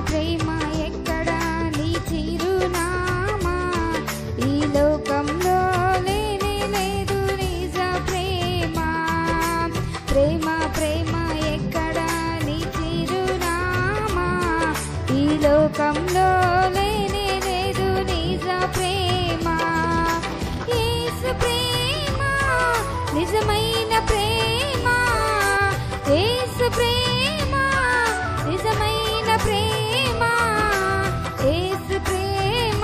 ప్రేమ ఎక్కడ నీ చిరునామా ఈ లోకంలో లేనే లేదు నిజ ప్రేమ ప్రేమ ప్రేమ ఎక్కడ నీ చిరునామా ఈ లోకంలో లేనే లేదు నిజ ప్రేమ యేసు ప్రేమ నిజమైన ప్రేమ యేసు ప్రేమ నిజమైన ప్రేమ యేసు ప్రేమ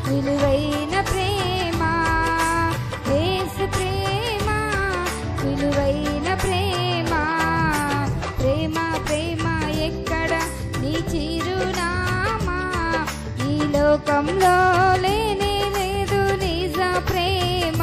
విలువైన ప్రేమ యేసు ప్రేమ విలువైన ప్రేమ ప్రేమ ప్రేమ ఎక్కడ నీ చిరునామా ఈ లోకంలో లేనే లేదు నిజ ప్రేమ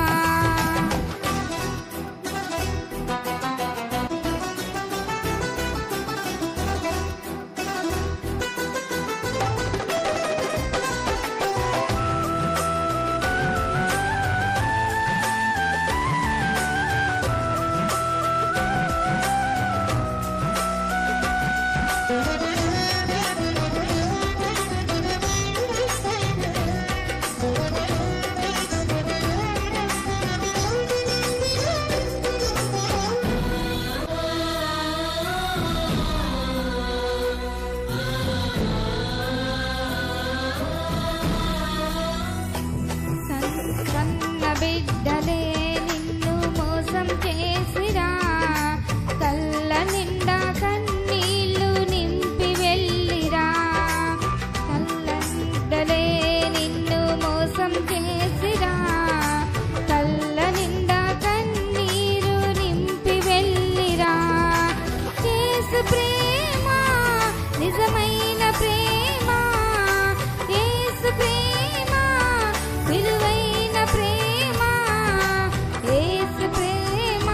కన్న బిడ్డలే నిన్ను మోసం చేసిరా కళ్ళ నిండా కన్నీళ్లు నింపి వెళ్ళిరా కళ్ళ బిడ్డలే నిన్ను మోసం చేసిరా కళ్ళ నిండా కన్నీరు నింపి వెళ్ళిరా యేసు ప్రేమ నిజమైన ప్రేమ యేసు ప్రేమ విలువైన ప్రేమ యేసు ప్రేమ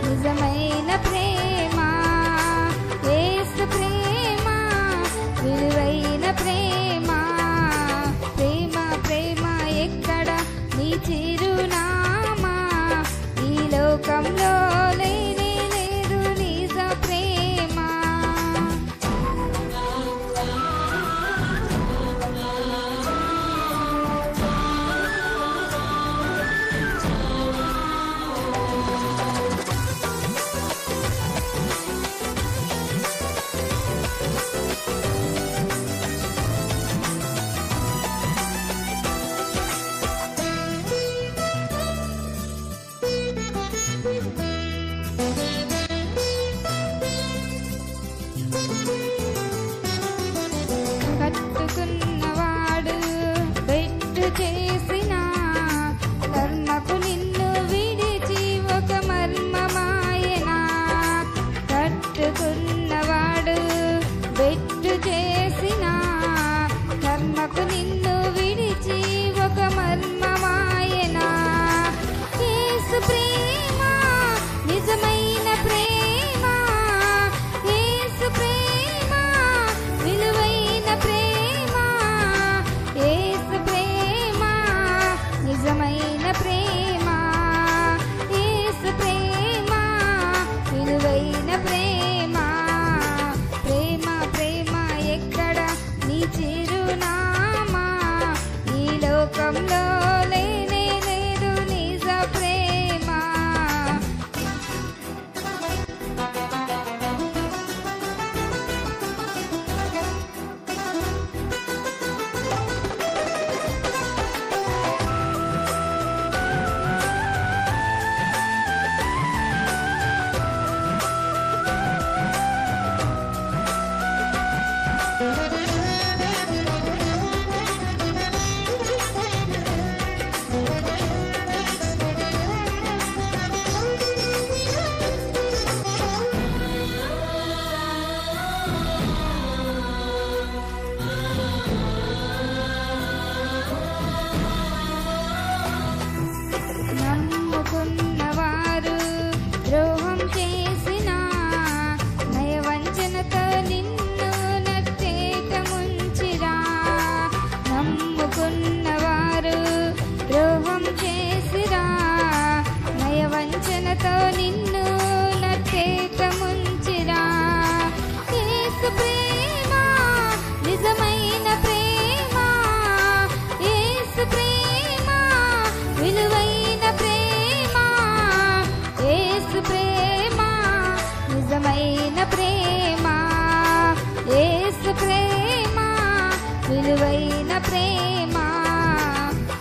నిజమైన ప్రేమ యేసు ప్రేమ విలువైన ప్రేమ ప్రేమ ప్రేమ ఎక్కడ నీ చిరునామా ఈ లోకంలో లేనే లేదు నిజ ప్రేమ కట్టుకున్నవాడు బెట్టు చేసిన కర్మకు నిన్ను విడిచి ఒక మర్మమాయనా కట్టుకున్నవాడు బెట్టు చేసిన కర్మకు నిన్ను విడిచి ఒక మర్మమాయనా యేసు ప్రేమ నిజమైన ప్రేమ యేసు ప్రేమ విలువైన ప్రేమ యేసు ప్రేమ నిజమైన ప్రేమ యేసు ప్రేమ విలువైన ప్రేమ ప్రేమ ప్రేమ ఎక్కడ నీ చిరునామా ఈ లోకంలో లేనే లేదు నిజ ప్రేమ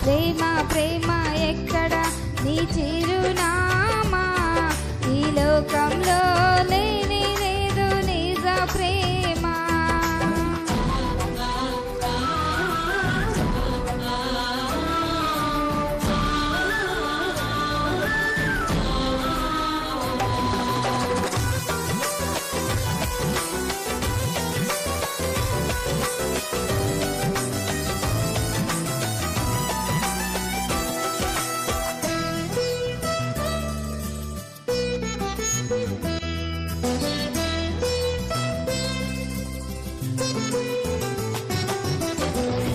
ప్రేమ ప్రేమ ఎక్కడ నీ చిరునామా, ఈ లోకంలో లేని లేదు నిజ ప్రేమ.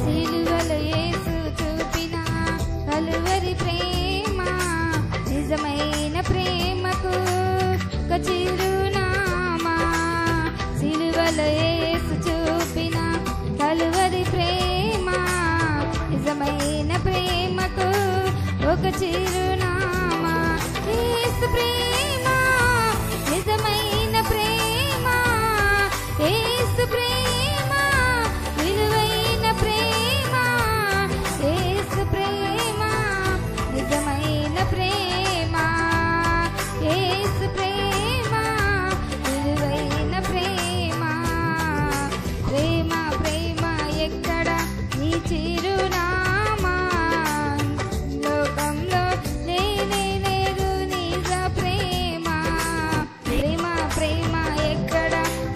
సిలువలో యేసు చూపిన కలువరి ప్రేమ, నిజమైన ప్రేమకు ఒక చిరునామా. సిలువలో యేసు చూపిన కలువరి ప్రేమ, నిజమైన ప్రేమకు ఒక చిరునామా. యేసు ప్రేమ నిజమైన ప్రేమ, యేసు ప్రేమ విలువైన ప్రేమ, యేసు ప్రేమ నిజమైన ప్రేమ, యేసు ప్రేమ విలువైన ప్రేమ. ప్రేమ ప్రేమ ఎక్కడ నీ చిరునామా, లోకంలో లేనే లేదు నిజ ప్రేమ. ప్రేమ ప్రేమ ఎక్కడ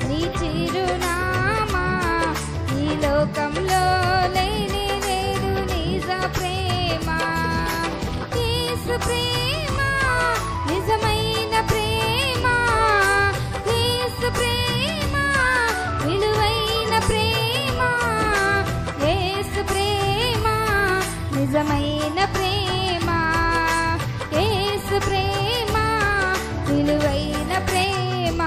నీ చిరునామా, ఈ లోకంలో లేనే లేదు నిజ ప్రేమ. యేసు ప్రేమ నిజమైన ప్రేమ, యేసు ప్రేమ విలువైన ప్రేమ, యేసు ప్రేమ నిజమైన ప్రేమ, యేసు ప్రేమ విలువైన ప్రేమ.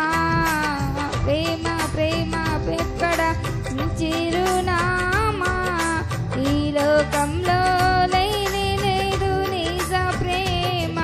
ప్రేమ ప్రేమ ఎక్కడ నీ చిరునామా, ఈ లోకంలో లేనే లేదు నిజ ప్రేమ.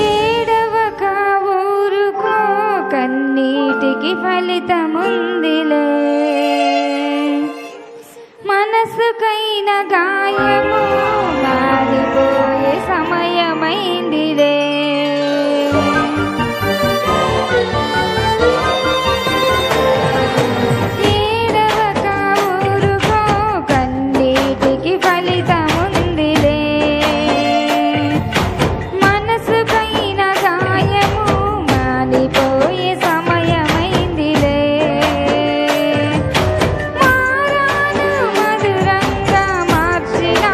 ఏడవక ఊరుకో, కన్నీటికి ఫలితముందిలే. మనసుకైన గాయము మారిపోయే సమయమైందిలే. ఏడవక ఊరుకో, కన్నీటికి ఫలితముందిలే. మనసుకైన గాయము మానిపోయే సమయమైందిలే. మారాను మధురంగా మార్చిన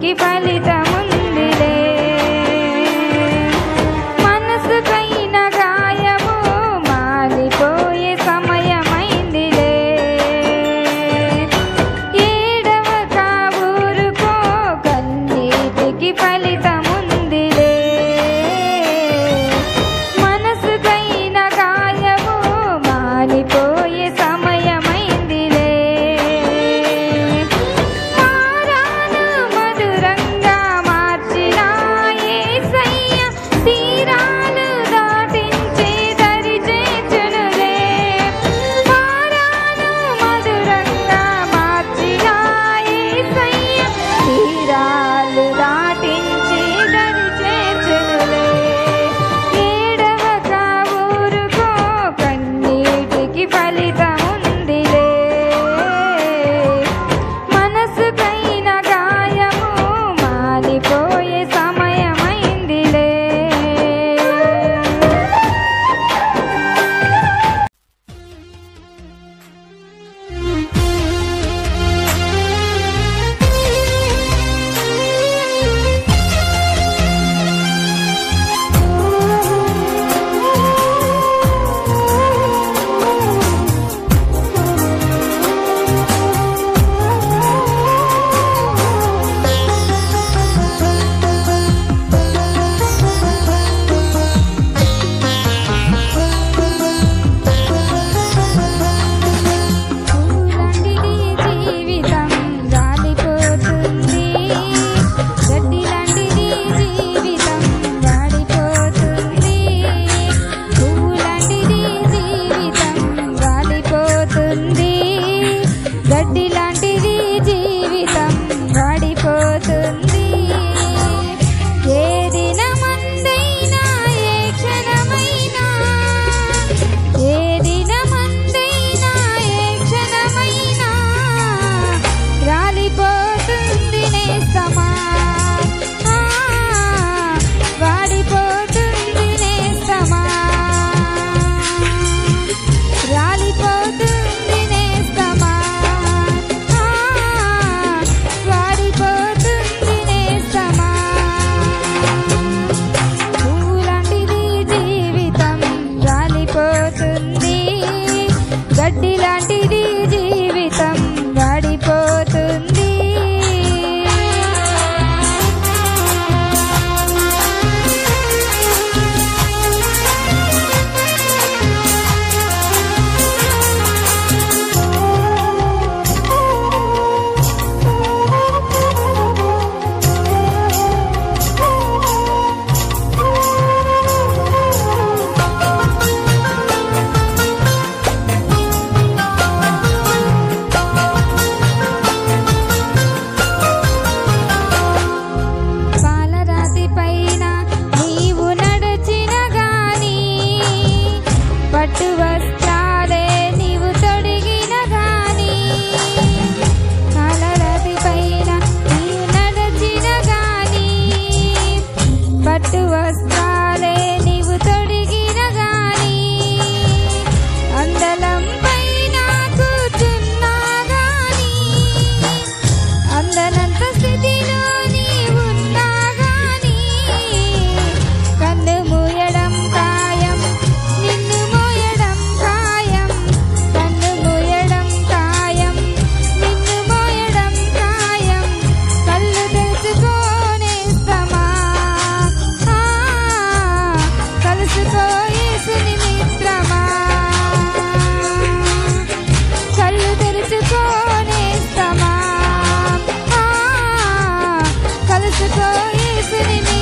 కన్నీటికి ఫలితముందిలే మనసుకైన గాయము మారిపోయే సమయమైందిలే ఏడవక ఊరుకో కన్నీటికి ఫలితముందిలే మనసుకైన గాయము మారిపోయే సమయమైందిలే మారాను మధురంగా మార్చిన యేసయ్య తీరాలు దాటించే దరి చేర్చునులే మారాను మధురంగా మార్చిన యేసయ్య తీరాలు దాటించే దరి చేర్చునులే ఏడవక ఊరుకో కన్నీటికి ఫలితముందిలే మనసుకైన గాయము మారిపోయే సమయమైందిలే పూలాంటిది జీవితం రాలిపోతుంది గడ్డిలాంటిది జీవితం వాడిపోతుంది పూలాంటిది జీవితం రాలిపోతుంది గడ్డిలాంటిది జీవితం వాడిపోతుంది ఏ దినమందైనా ఏ క్షణమైనా ఏ దినమందైనా ఏ క్షణమైనా రాలిపోతుంది నేస్తమా వాడిపోతుంది నేస్తమా రాలిపోతుంది నేస్తమా వాడిపోతుంది నేస్తమా పూలాంటిది జీవితం రాలిపోతుంది గడ్డిలాంటిది జీవితం వాడిపోతుంది పాలరాతి పైన నీవు నడచిన గాని పట్టు వస్త్రాలే నీవు తొడిగిన గాని పాలరాతి పైన నీవు నడచిన గాని పట్టు వస్త్రాలే నీవు తొడిగిన గాని అందలం పైన కూర్చున్నా గాని అందనంత స్థితిలో నీవున్నా గాని కన్ను మూయడం ఖాయం నిన్ను మోయడం ఖాయం కన్ను మూయడం ఖాయం నిన్ను మోయడం ఖాయం కళ్ళు తెచ్చుకోనేస్తమా కలుసుకో యేసుని మిత్రమా కళ్ళు తెరుచుకోనేస్తమా కలుసుకో యేసుని